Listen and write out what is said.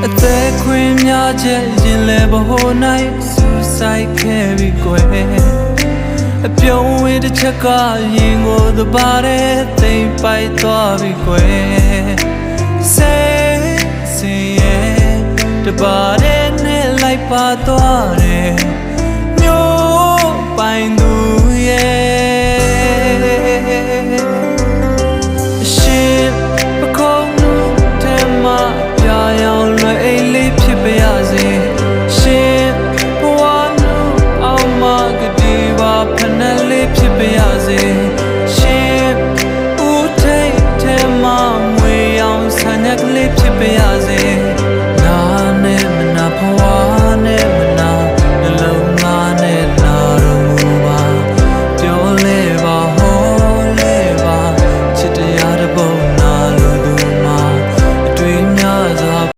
အသက်ခွင့်များချက်ရင်လဲဘဟိုနိုင်စူဆိုင်ခဲ့ပြီကွယ်အပြုံးဝေးတစ်ချက်ကရင်ကိုသဘာတဲ့သိမ့်ပိုက်သွားပြီကွယ်စေရဲ့တဘာတဲ့နဲ့လိုက်ပါသွားတယ်